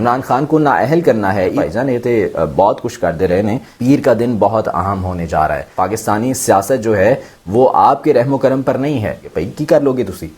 عمران خان کو نااہل کرنا ہے بھائی جان یہ تے بہت کچھ کرتے رہے نے. پیر کا دن بہت اہم ہونے جا رہا ہے. پاکستانی سیاست جو ہے وہ آپ کے رحم و کرم پر نہیں ہے. بھائی کی کر لو گے تسی؟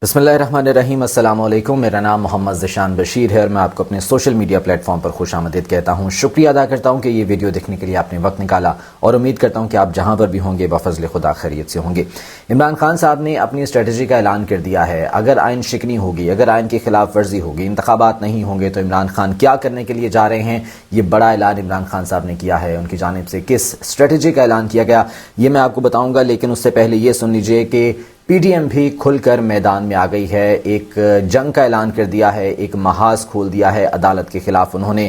بسم اللہ الرحمن الرحیم. السلام علیکم. میرا نام محمد ذیشان بشیر ہے اور میں آپ کو اپنے سوشل میڈیا پلیٹ فارم پر خوش آمدید کہتا ہوں. شکریہ ادا کرتا ہوں کہ یہ ویڈیو دیکھنے کے لیے آپ نے وقت نکالا اور امید کرتا ہوں کہ آپ جہاں پر بھی ہوں گے بفضل خدا خیریت سے ہوں گے. عمران خان صاحب نے اپنی اسٹریٹجی کا اعلان کر دیا ہے. اگر آئین شکنی ہوگی، اگر آئین کی خلاف ورزی ہوگی، انتخابات نہیں ہوں گے تو عمران خان کیا کرنے کے لیے جا رہے ہیں. یہ بڑا اعلان عمران خان صاحب نے کیا ہے. ان کی جانب سے کس اسٹریٹجی کا اعلان کیا گیا یہ میں آپ کو بتاؤں گا، لیکن اس سے پہلے یہ سن لیجئے کہ پی ڈی ایم بھی کھل کر میدان میں آ گئی ہے. ایک جنگ کا اعلان کر دیا ہے، ایک محاذ کھول دیا ہے عدالت کے خلاف. انہوں نے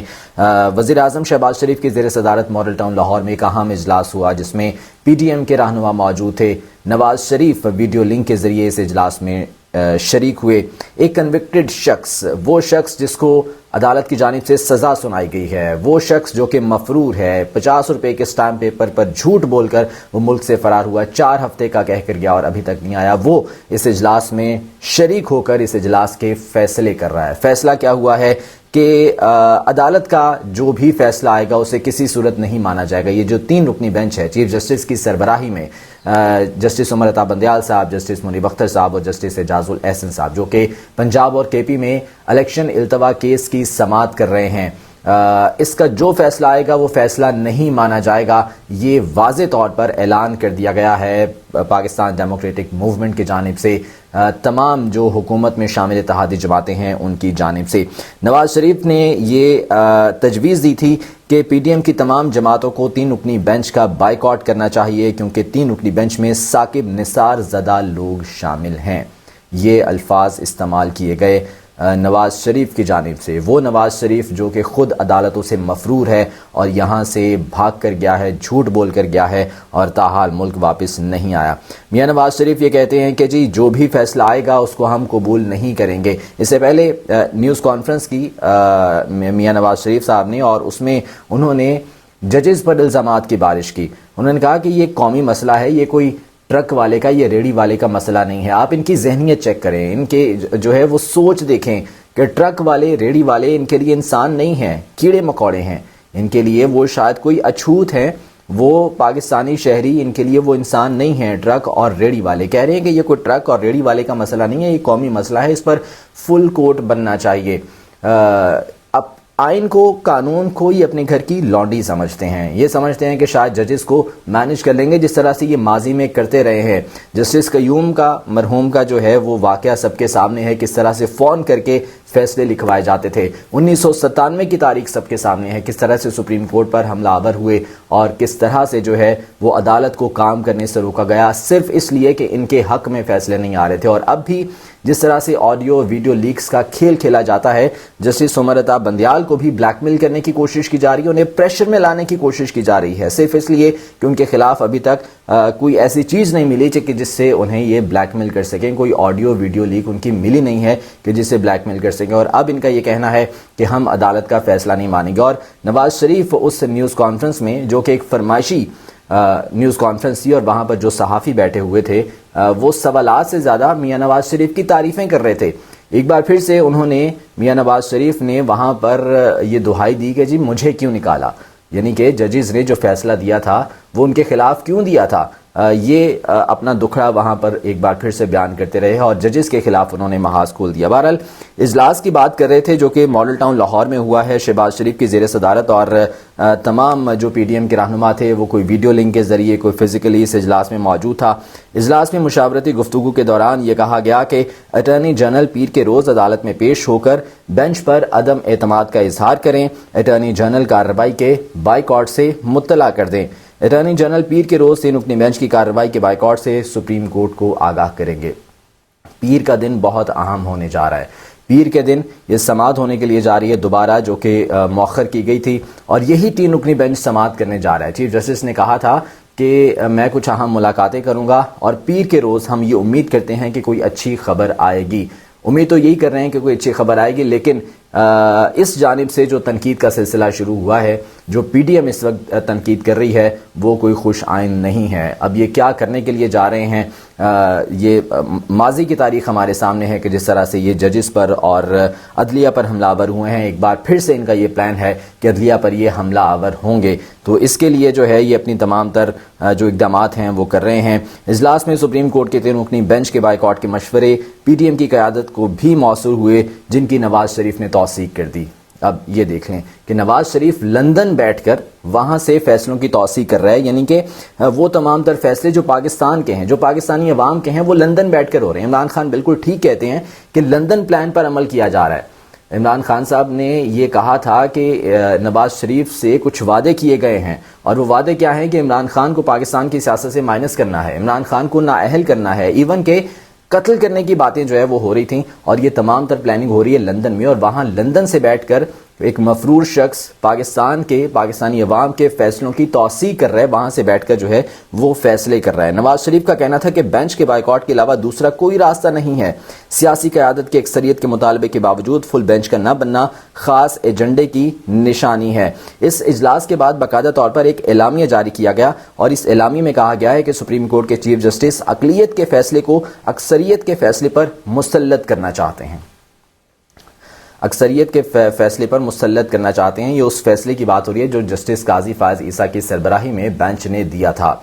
وزیر اعظم شہباز شریف کی زیر صدارت ماڈل ٹاؤن لاہور میں ایک اہم اجلاس ہوا جس میں پی ڈی ایم کے رہنما موجود تھے. نواز شریف ویڈیو لنک کے ذریعے اس اجلاس میں شریک ہوئے. ایک کنوکٹڈ شخص، وہ شخص جس کو عدالت کی جانب سے سزا سنائی گئی ہے، وہ شخص جو کہ مفرور ہے، 50 روپے کے اسٹامپ پیپر پر جھوٹ بول کر وہ ملک سے فرار ہوا، 4 ہفتے کا کہہ کر گیا اور ابھی تک نہیں آیا، وہ اس اجلاس میں شریک ہو کر اس اجلاس کے فیصلے کر رہا ہے. فیصلہ کیا ہوا ہے کہ عدالت کا جو بھی فیصلہ آئے گا اسے کسی صورت نہیں مانا جائے گا. یہ جو 3 رکنی بینچ ہے چیف جسٹس کی سربراہی میں، جسٹس عمر عطا بندیال صاحب، جسٹس منیب اختر صاحب اور جسٹس اعجاز الاحسن صاحب، جو کہ پنجاب اور کے پی میں الیکشن التوا کیس کی سماعت کر رہے ہیں، اس کا جو فیصلہ آئے گا وہ فیصلہ نہیں مانا جائے گا. یہ واضح طور پر اعلان کر دیا گیا ہے پاکستان ڈیموکریٹک موومنٹ کی جانب سے، تمام جو حکومت میں شامل اتحادی جماعتیں ہیں ان کی جانب سے. نواز شریف نے یہ تجویز دی تھی کہ پی ڈی ایم کی تمام جماعتوں کو 3 رکنی بینچ کا بائیکاٹ کرنا چاہیے کیونکہ 3 رکنی بینچ میں ثاقب نثار زدہ لوگ شامل ہیں. یہ الفاظ استعمال کیے گئے نواز شریف کی جانب سے. وہ نواز شریف جو کہ خود عدالتوں سے مفرور ہے اور یہاں سے بھاگ کر گیا ہے، جھوٹ بول کر گیا ہے اور تاحال ملک واپس نہیں آیا. میاں نواز شریف یہ کہتے ہیں کہ جی جو بھی فیصلہ آئے گا اس کو ہم قبول نہیں کریں گے. اس سے پہلے نیوز کانفرنس کی میاں نواز شریف صاحب نے اور اس میں انہوں نے ججز پر الزامات کی بارش کی. انہوں نے کہا کہ یہ قومی مسئلہ ہے، یہ کوئی ٹرک والے کا، یہ ریڑھی والے کا مسئلہ نہیں ہے. آپ ان کی ذہنیت چیک کریں، ان کے جو ہے وہ سوچ دیکھیں کہ ٹرک والے، ریڑھی والے ان کے لیے انسان نہیں ہیں، کیڑے مکوڑے ہیں. ان کے لیے وہ شاید کوئی اچھوت ہیں، وہ پاکستانی شہری، ان کے لیے وہ انسان نہیں ہیں. ٹرک اور ریڑھی والے کہہ رہے ہیں کہ یہ کوئی ٹرک اور ریڑھی والے کا مسئلہ نہیں ہے، یہ قومی مسئلہ ہے، اس پر فل کوٹ بننا چاہیے. اب آئین کو، قانون کو ہی اپنے گھر کی لانڈی سمجھتے ہیں. یہ سمجھتے ہیں کہ شاید ججز کو مینج کر لیں گے جس طرح سے یہ ماضی میں کرتے رہے ہیں. جسٹس قیوم کا، مرحوم کا جو ہے وہ واقعہ سب کے سامنے ہے، کس طرح سے فون کر کے فیصلے لکھوائے جاتے تھے. 1997 کی تاریخ سب کے سامنے ہے، کس طرح سے سپریم کورٹ پر حملہ آور ہوئے اور کس طرح سے جو ہے وہ عدالت کو کام کرنے سے روکا گیا صرف اس لیے کہ ان کے حق میں فیصلے نہیں آ رہے تھے. اور اب بھی جس طرح سے آڈیو ویڈیو لیکس کا کھیل کھیلا جاتا ہے، جسٹس عمر عطا بندیال کو بھی بلیک میل کرنے کی کوشش کی جا رہی ہے، انہیں پریشر میں لانے کی کوشش کی جا رہی ہے صرف اس لیے کہ ان کے خلاف ابھی تک کوئی ایسی چیز نہیں ملی کہ جس سے انہیں یہ بلیک میل کر سکیں. کوئی آڈیو ویڈیو لیک ان کی ملی نہیں ہے کہ جس سے بلیک میل کر سکیں. اور اب ان کا یہ کہنا ہے کہ ہم عدالت کا فیصلہ نہیں مانیں گے. اور نواز شریف اس نیوز کانفرنس میں، جو کہ ایک فرمائشی نیوز کانفرنس تھی اور وہاں پر جو صحافی بیٹھے ہوئے تھے وہ سوالات سے زیادہ میاں نواز شریف کی تعریفیں کر رہے تھے. ایک بار پھر سے انہوں نے، میاں نواز شریف نے وہاں پر یہ دہائی دی کہ جی مجھے کیوں نکالا، یعنی کہ ججز نے جو فیصلہ دیا تھا وہ ان کے خلاف کیوں دیا تھا. یہ اپنا دکھڑا وہاں پر ایک بار پھر سے بیان کرتے رہے اور ججز کے خلاف انہوں نے محاذ کھول دیا. بہرحال اجلاس کی بات کر رہے تھے جو کہ ماڈل ٹاؤن لاہور میں ہوا ہے شہباز شریف کی زیر صدارت، اور تمام جو پی ڈی ایم کے رہنما تھے وہ کوئی ویڈیو لنک کے ذریعے، کوئی فزیکلی اس اجلاس میں موجود تھا. اجلاس میں مشاورتی گفتگو کے دوران یہ کہا گیا کہ اٹارنی جنرل پیر کے روز عدالت میں پیش ہو کر بینچ پر عدم اعتماد کا اظہار کریں، اٹارنی جنرل کارروائی کے بائیکاٹ سے مطلع کر دیں. اٹارنی جنرل پیر کے روز 3 رکنی بینچ کی کارروائی کے بائیکاٹ سے سپریم کورٹ کو آگاہ کریں گے. پیر کا دن بہت اہم ہونے جا رہا ہے. پیر کے دن یہ سماعت ہونے کے لیے جا رہی ہے دوبارہ، جو کہ مؤخر کی گئی تھی، اور یہی 3 رکنی بینچ سماعت کرنے جا رہا ہے. چیف جسٹس نے کہا تھا کہ میں کچھ اہم ملاقاتیں کروں گا اور پیر کے روز ہم یہ امید کرتے ہیں کہ کوئی اچھی خبر آئے گی. امید تو یہی کر رہے ہیں کہ کوئی اچھی خبر آئے گی، لیکن اس جانب سے جو تنقید کا سلسلہ شروع ہوا ہے، جو پی ڈی ایم اس وقت تنقید کر رہی ہے، وہ کوئی خوش آئند نہیں ہے۔ اب یہ کیا کرنے کے لیے جا رہے ہیں، یہ ماضی کی تاریخ ہمارے سامنے ہے کہ جس طرح سے یہ ججز پر اور عدلیہ پر حملہ آور ہوئے ہیں، ایک بار پھر سے ان کا یہ پلان ہے کہ عدلیہ پر یہ حملہ آور ہوں گے، تو اس کے لیے جو ہے یہ اپنی تمام تر جو اقدامات ہیں وہ کر رہے ہیں۔ اجلاس میں سپریم کورٹ کے 3 رکنی بینچ کے بائیکاٹ کے مشورے پی ڈی ایم کی قیادت کو بھی موصول ہوئے، جن کی نواز شریف نے توثیق کر دی۔ اب یہ دیکھ لیں کہ نواز شریف لندن بیٹھ کر وہاں سے فیصلوں کی توثیق کر رہا ہے، یعنی کہ وہ تمام تر فیصلے جو پاکستان کے ہیں، جو پاکستانی عوام کے ہیں، وہ لندن بیٹھ کر ہو رہے ہیں۔ عمران خان بالکل ٹھیک کہتے ہیں کہ لندن پلان پر عمل کیا جا رہا ہے۔ عمران خان صاحب نے یہ کہا تھا کہ نواز شریف سے کچھ وعدے کیے گئے ہیں، اور وہ وعدے کیا ہیں کہ عمران خان کو پاکستان کی سیاست سے مائنس کرنا ہے، عمران خان کو نااہل کرنا ہے، ایون کہ قتل کرنے کی باتیں جو ہے وہ ہو رہی تھیں، اور یہ تمام تر پلاننگ ہو رہی ہے لندن میں، اور وہاں لندن سے بیٹھ کر ایک مفرور شخص پاکستانی عوام کے فیصلوں کی توثیق کر رہا ہے، وہاں سے بیٹھ کر جو ہے وہ فیصلے کر رہا ہے۔ نواز شریف کا کہنا تھا کہ بینچ کے بائیکاٹ کے علاوہ دوسرا کوئی راستہ نہیں ہے، سیاسی قیادت کی اکثریت کے مطالبے کے باوجود فل بینچ کا نہ بننا خاص ایجنڈے کی نشانی ہے۔ اس اجلاس کے بعد باقاعدہ طور پر ایک اعلامیہ جاری کیا گیا، اور اس اعلامیہ میں کہا گیا ہے کہ سپریم کورٹ کے چیف جسٹس اقلیت کے فیصلے کو اکثریت کے فیصلے پر مسلط کرنا چاہتے ہیں۔ اکثریت کے فیصلے پر مسلط کرنا چاہتے ہیں، یہ اس فیصلے کی بات ہو رہی ہے جو جسٹس قاضی فائز عیسیٰ کی سربراہی میں بینچ نے دیا تھا۔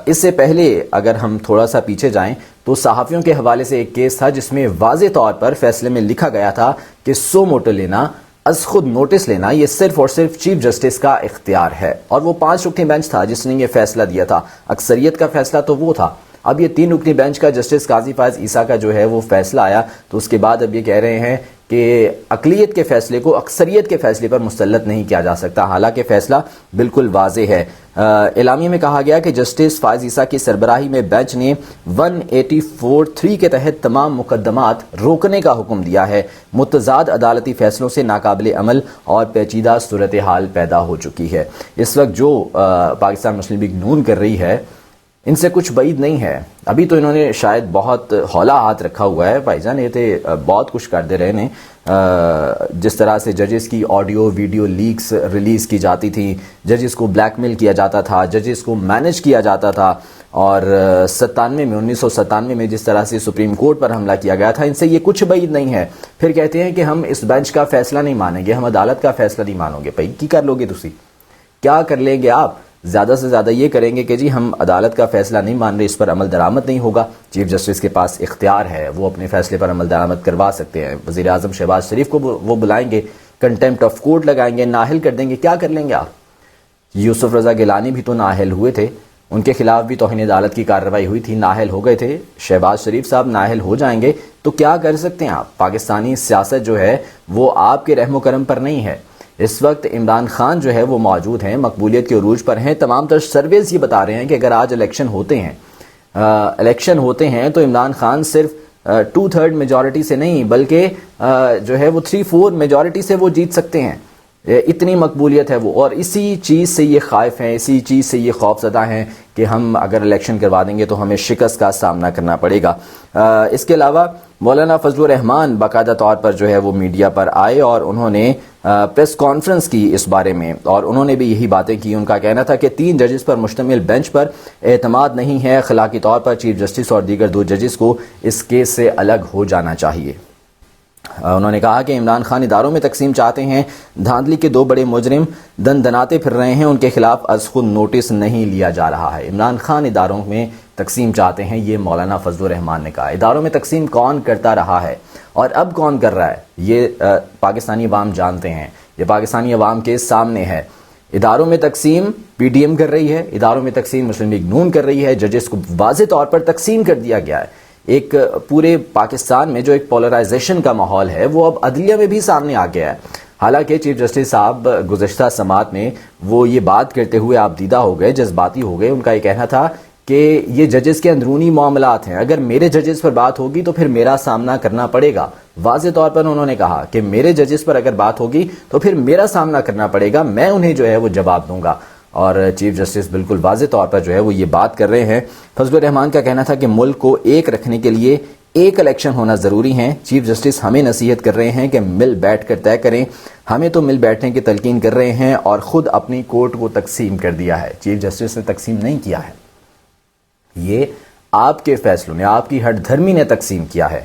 اس سے پہلے اگر ہم تھوڑا سا پیچھے جائیں تو صحافیوں کے حوالے سے ایک کیس تھا جس میں واضح طور پر فیصلے میں لکھا گیا تھا کہ سو موٹو لینا، از خود نوٹس لینا، یہ صرف اور صرف چیف جسٹس کا اختیار ہے، اور وہ 5 رکنی بینچ تھا جس نے یہ فیصلہ دیا تھا۔ اکثریت کا فیصلہ تو وہ تھا، اب یہ 3 رکنی بینچ کا جسٹس قاضی فائز عیسیٰ کا جو ہے وہ فیصلہ آیا، تو اس کے بعد اب یہ کہہ رہے ہیں کہ اقلیت کے فیصلے کو اکثریت کے فیصلے پر مسلط نہیں کیا جا سکتا، حالانکہ فیصلہ بالکل واضح ہے۔ اعلامیہ میں کہا گیا کہ جسٹس فائز عیسیٰ کی سربراہی میں بینچ نے 184(3) کے تحت تمام مقدمات روکنے کا حکم دیا ہے۔ متضاد عدالتی فیصلوں سے ناقابل عمل اور پیچیدہ صورتحال پیدا ہو چکی ہے۔ اس وقت جو پاکستان مسلم لیگ نون کر رہی ہے، ان سے کچھ بعید نہیں ہے۔ ابھی تو انہوں نے شاید بہت ہولا ہاتھ رکھا ہوا ہے، بھائی جان یہ تھے بہت کچھ کر دے رہے ہیں، جس طرح سے ججز کی آڈیو ویڈیو لیکس ریلیز کی جاتی تھی، ججز کو بلیک میل کیا جاتا تھا، ججز کو مینج کیا جاتا تھا، اور 1997 میں جس طرح سے سپریم کورٹ پر حملہ کیا گیا تھا، ان سے یہ کچھ بعید نہیں ہے۔ پھر کہتے ہیں کہ ہم اس بینچ کا فیصلہ نہیں مانیں گے، ہم عدالت کا فیصلہ نہیں مانو گے۔ بھائی کی کر لو گے تسی؟ کیا کر لیں گے آپ؟ زیادہ سے زیادہ یہ کریں گے کہ جی ہم عدالت کا فیصلہ نہیں مان رہے، اس پر عمل درآمد نہیں ہوگا۔ چیف جسٹس کے پاس اختیار ہے، وہ اپنے فیصلے پر عمل درآمد کروا سکتے ہیں۔ وزیر اعظم شہباز شریف کو وہ بلائیں گے، کنٹمپٹ آف کورٹ لگائیں گے، نااہل کر دیں گے۔ کیا کر لیں گے آپ؟ یوسف رضا گیلانی بھی تو نااہل ہوئے تھے، ان کے خلاف بھی توہین عدالت کی کارروائی ہوئی تھی، نااہل ہو گئے تھے۔ شہباز شریف صاحب نااہل ہو جائیں گے تو کیا کر سکتے ہیں آپ؟ پاکستانی سیاست جو ہے وہ آپ کے رحم و کرم پر نہیں ہے۔ اس وقت عمران خان جو ہے وہ موجود ہیں، مقبولیت کے عروج پر ہیں۔ تمام تر سرویز یہ بتا رہے ہیں کہ اگر آج الیکشن ہوتے ہیں تو عمران خان صرف 2/3 میجورٹی سے نہیں بلکہ جو ہے وہ 3/4 میجورٹی سے وہ جیت سکتے ہیں، اتنی مقبولیت ہے وہ، اور اسی چیز سے یہ خائف ہیں، اسی چیز سے یہ خوف زدہ ہیں کہ ہم اگر الیکشن کروا دیں گے تو ہمیں شکست کا سامنا کرنا پڑے گا۔ اس کے علاوہ مولانا فضل الرحمان باقاعدہ طور پر جو ہے وہ میڈیا پر آئے اور انہوں نے پریس کانفرنس کی اس بارے میں، اور انہوں نے بھی یہی باتیں کی۔ ان کا کہنا تھا کہ 3 ججز پر مشتمل بینچ پر اعتماد نہیں ہے، اخلاقی طور پر چیف جسٹس اور دیگر 2 ججز کو اس کیس سے الگ ہو جانا چاہیے۔ انہوں نے کہا کہ عمران خان اداروں میں تقسیم چاہتے ہیں، دھاندلی کے 2 بڑے مجرم دناتے پھر رہے ہیں، ان کے خلاف از خود نوٹس نہیں لیا جا رہا ہے۔ عمران خان اداروں میں تقسیم چاہتے ہیں، یہ مولانا فضل الرحمان نے کہا۔ اداروں میں تقسیم کون کرتا رہا ہے اور اب کون کر رہا ہے، یہ پاکستانی عوام جانتے ہیں، یہ پاکستانی عوام کے سامنے ہے۔ اداروں میں تقسیم پی ڈی ایم کر رہی ہے، اداروں میں تقسیم مسلم لیگ نون کر رہی ہے، ججز کو واضح طور پر تقسیم کر دیا گیا ہے۔ ایک پورے پاکستان میں جو ایک پولرائزیشن کا ماحول ہے وہ اب عدلیہ میں بھی سامنے آ گیا ہے۔ حالانکہ چیف جسٹس صاحب گزشتہ سماعت میں وہ یہ بات کرتے ہوئے آپ دیدہ ہو گئے، جذباتی ہو گئے۔ ان کا یہ کہنا تھا کہ یہ ججز کے اندرونی معاملات ہیں، اگر میرے ججز پر بات ہوگی تو پھر میرا سامنا کرنا پڑے گا۔ واضح طور پر انہوں نے کہا کہ میرے ججز پر اگر بات ہوگی تو پھر میرا سامنا کرنا پڑے گا، میں انہیں جو ہے وہ جواب دوں گا۔ اور چیف جسٹس بالکل واضح طور پر جو ہے وہ یہ بات کر رہے ہیں۔ فضل الرحمان کا کہنا تھا کہ ملک کو ایک رکھنے کے لیے ایک الیکشن ہونا ضروری ہے. چیف جسٹس ہمیں نصیحت کر رہے ہیں کہ مل بیٹھ کر طے کریں. ہمیں تو مل بیٹھنے کی تلقین کر رہے ہیں اور خود اپنی کورٹ کو تقسیم کر دیا ہے. چیف جسٹس نے تقسیم نہیں کیا ہے، یہ آپ کے فیصلوں نے، آپ کی ہٹ دھرمی نے تقسیم کیا ہے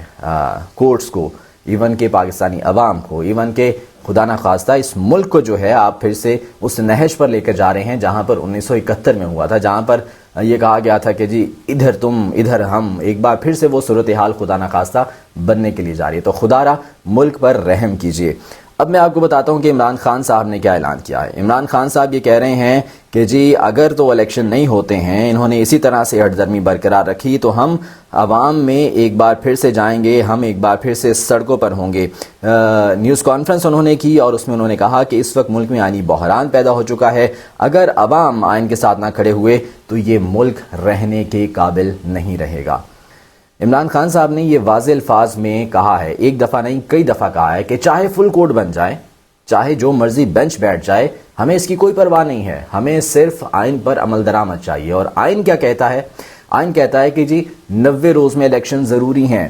کورٹس کو، ایون کہ پاکستانی عوام کو، ایون کہ خدا نخواستہ اس ملک کو جو ہے آپ پھر سے اس نہج پر لے کر جا رہے ہیں جہاں پر 1971 میں ہوا تھا، جہاں پر یہ کہا گیا تھا کہ جی ادھر تم ادھر ہم. ایک بار پھر سے وہ صورتحال خدا نخواستہ بننے کے لیے جا رہی ہے. تو خدا را ملک پر رحم کیجیے. اب میں آپ کو بتاتا ہوں کہ عمران خان صاحب نے کیا اعلان کیا ہے. عمران خان صاحب یہ کہہ رہے ہیں کہ جی اگر تو الیکشن نہیں ہوتے ہیں، انہوں نے اسی طرح سے ہٹ درمی برقرار رکھی، تو ہم عوام میں ایک بار پھر سے جائیں گے، ہم ایک بار پھر سے سڑکوں پر ہوں گے. نیوز کانفرنس انہوں نے کی اور اس میں انہوں نے کہا کہ اس وقت ملک میں آئینی بحران پیدا ہو چکا ہے. اگر عوام آئین کے ساتھ نہ کھڑے ہوئے تو یہ ملک رہنے کے قابل نہیں رہے گا. عمران خان صاحب نے یہ واضح الفاظ میں کہا ہے، ایک دفعہ نہیں کئی دفعہ کہا ہے کہ چاہے فل کوڈ بن جائے، چاہے جو مرضی بینچ بیٹھ جائے، ہمیں اس کی کوئی پرواہ نہیں ہے، ہمیں صرف آئین پر عمل درآمد چاہیے. اور آئین کیا کہتا ہے؟ آئین کہتا ہے کہ جی 90 روز میں الیکشن ضروری ہیں.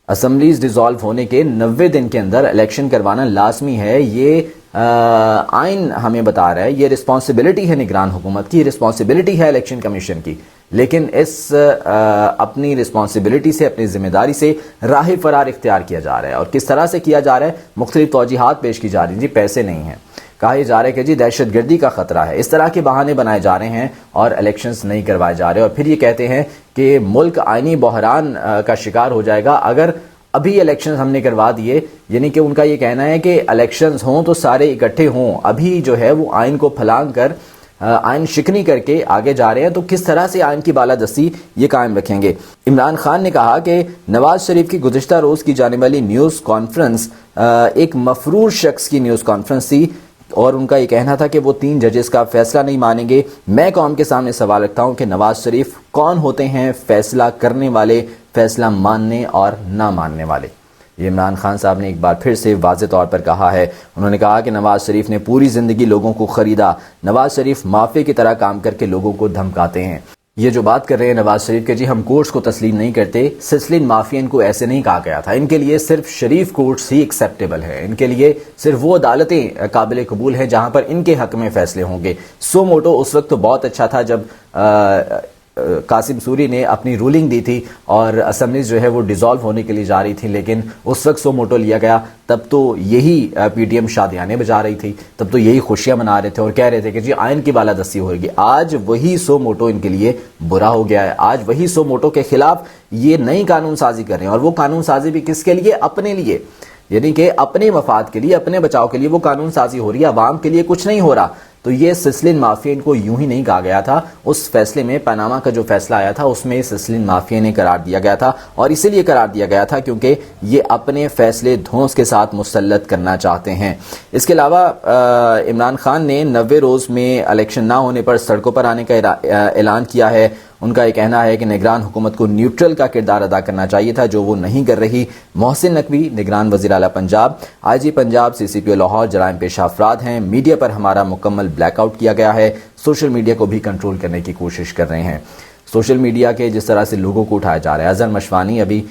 اسمبلیز ڈیزالو ہونے کے 90 دن کے اندر الیکشن کروانا لازمی ہے. یہ آئین ہمیں بتا رہا ہے، یہ رسپانسبلٹی ہے نگران حکومت کی، رسپانسبلٹی ہے الیکشن کمیشن کی. لیکن اس اپنی رسپانسبلٹی سے، اپنی ذمہ داری سے راہ فرار اختیار کیا جا رہا ہے. اور کس طرح سے کیا جا رہا ہے؟ مختلف توجیحات پیش کی جا رہی ہیں. جی پیسے نہیں ہیں، کہا یہ جا رہا ہے کہ جی دہشت گردی کا خطرہ ہے. اس طرح کے بہانے بنائے جا رہے ہیں اور الیکشنز نہیں کروائے جا رہے. اور پھر یہ کہتے ہیں کہ ملک آئینی بحران کا شکار ہو جائے گا اگر ابھی الیکشنز ہم نے کروا دیے. یعنی کہ ان کا یہ کہنا ہے کہ الیکشنز ہوں تو سارے اکٹھے ہوں، ابھی جو ہے وہ آئین کو پھلانگ کر آئین شکنی کر کے آگے جا رہے ہیں. تو کس طرح سے آئین کی بالادستی یہ قائم رکھیں گے؟ عمران خان نے کہا کہ نواز شریف کی گزشتہ روز کی جانے والی نیوز کانفرنس ایک مفرور شخص کی نیوز کانفرنس تھی اور ان کا یہ کہنا تھا کہ وہ 3 ججز کا فیصلہ نہیں مانیں گے. میں قوم کے سامنے سوال رکھتا ہوں کہ نواز شریف کون ہوتے ہیں فیصلہ کرنے والے، فیصلہ ماننے اور نہ ماننے والے؟ یہ عمران خان صاحب نے ایک بار پھر سے واضح طور پر کہا ہے. انہوں نے کہا کہ نواز شریف نے پوری زندگی لوگوں کو خریدا، نواز شریف مافیا کی طرح کام کر کے لوگوں کو دھمکاتے ہیں. یہ جو بات کر رہے ہیں نواز شریف کے جی ہم کورٹس کو تسلیم نہیں کرتے، سسلین مافیا ان کو ایسے نہیں کہا گیا تھا. ان کے لیے صرف شریف کورٹس ہی ایکسیپٹیبل ہے، ان کے لیے صرف وہ عدالتیں قابل قبول ہیں جہاں پر ان کے حق میں فیصلے ہوں گے. سو موٹو اس وقت تو بہت اچھا تھا جب قاسم سوری نے اپنی رولنگ دی تھی اور اسمبلیز جو ہے وہ ڈیزالو ہونے کے لیے جا رہی تھی، لیکن اس وقت سو موٹو لیا گیا. تب تو یہی پی ٹی ایم شادیانے بجا رہی تھی، تب تو یہی خوشیاں منا رہے تھے اور کہہ رہے تھے کہ جی آئین کی بالادستی ہو گی. آج وہی سو موٹو ان کے لیے برا ہو گیا ہے. آج وہی سو موٹو کے خلاف یہ نئی قانون سازی کر رہے ہیں. اور وہ قانون سازی بھی کس کے لیے؟ اپنے لیے، یعنی کہ اپنے مفاد کے لیے، اپنے بچاؤ کے لیے وہ قانون سازی ہو رہی ہے، عوام کے لیے کچھ نہیں ہو رہا. تو یہ سسلین مافیا ان کو یوں ہی نہیں کہا گیا تھا. اس فیصلے میں پاناما کا جو فیصلہ آیا تھا اس میں سسلین مافیا نے قرار دیا گیا تھا، اور اسی لیے قرار دیا گیا تھا کیونکہ یہ اپنے فیصلے دھونس کے ساتھ مسلط کرنا چاہتے ہیں. اس کے علاوہ عمران خان نے 90 روز میں الیکشن نہ ہونے پر سڑکوں پر آنے کا اعلان کیا ہے. ان کا یہ کہنا ہے کہ نگران حکومت کو نیوٹرل کا کردار ادا کرنا چاہیے تھا جو وہ نہیں کر رہی. محسن نقوی نگران وزیر اعلیٰ پنجاب، آئی جی پنجاب سی سی پی او لاہور جرائم پیشہ افراد ہیں. میڈیا پر ہمارا مکمل بلیک آؤٹ کیا گیا ہے، سوشل میڈیا کو بھی کنٹرول کرنے کی کوشش کر رہے ہیں. سوشل میڈیا کے جس طرح سے لوگوں کو اٹھایا جا رہا ہے. اظہر مشوانی ابھی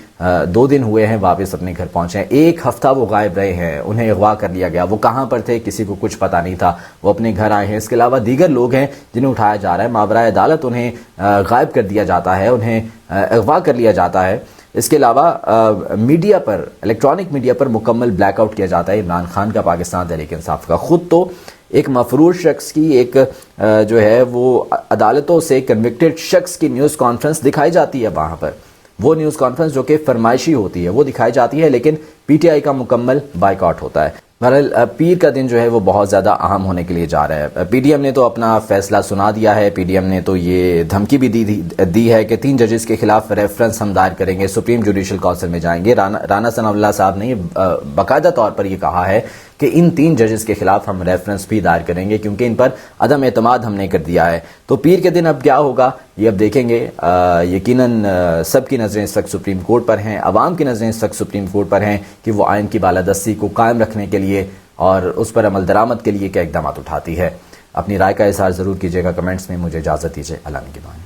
2 دن ہوئے ہیں واپس اپنے گھر پہنچے ہیں. 1 ہفتہ وہ غائب رہے ہیں، انہیں اغوا کر لیا گیا. وہ کہاں پر تھے کسی کو کچھ پتہ نہیں تھا، وہ اپنے گھر آئے ہیں. اس کے علاوہ دیگر لوگ ہیں جنہیں اٹھایا جا رہا ہے، ماورائے عدالت انہیں غائب کر دیا جاتا ہے، انہیں اغوا کر لیا جاتا ہے. اس کے علاوہ میڈیا پر، الیکٹرانک میڈیا پر مکمل بلیک آؤٹ کیا جاتا ہے عمران خان کا، پاکستان تحریک انصاف کا. خود تو ایک مفرور شخص کی، ایک جو ہے وہ عدالتوں سے کنوکٹڈ شخص کی نیوز کانفرنس دکھائی جاتی ہے وہاں پر. وہ نیوز کانفرنس جو کہ فرمائشی ہوتی ہے وہ دکھائی جاتی ہے، لیکن پی ٹی آئی کا مکمل بائیکاٹ ہوتا ہے. بہرحال پیر کا دن جو ہے وہ بہت زیادہ اہم ہونے کے لیے جا رہا ہے. پی ڈی ایم نے تو اپنا فیصلہ سنا دیا ہے. پی ڈی ایم نے تو یہ دھمکی بھی دی ہے کہ 3 ججز کے خلاف ریفرنس ہم دائر کریں گے، سپریم جوڈیشل کونسل میں جائیں گے. رانا ثناء اللہ صاحب نے باقاعدہ طور پر یہ کہا ہے کہ ان 3 ججز کے خلاف ہم ریفرنس بھی دائر کریں گے کیونکہ ان پر عدم اعتماد ہم نے کر دیا ہے. تو پیر کے دن اب کیا ہوگا یہ اب دیکھیں گے. یقیناً سب کی نظریں اس وقت سپریم کورٹ پر ہیں، عوام کی نظریں اس وقت سپریم کورٹ پر ہیں کہ وہ آئین کی بالادستی کو قائم رکھنے کے لیے اور اس پر عمل درآمد کے لیے کیا اقدامات اٹھاتی ہے. اپنی رائے کا اظہار ضرور کیجیے گا کمنٹس میں. مجھے اجازت دیجیے، اللہ نگہبان.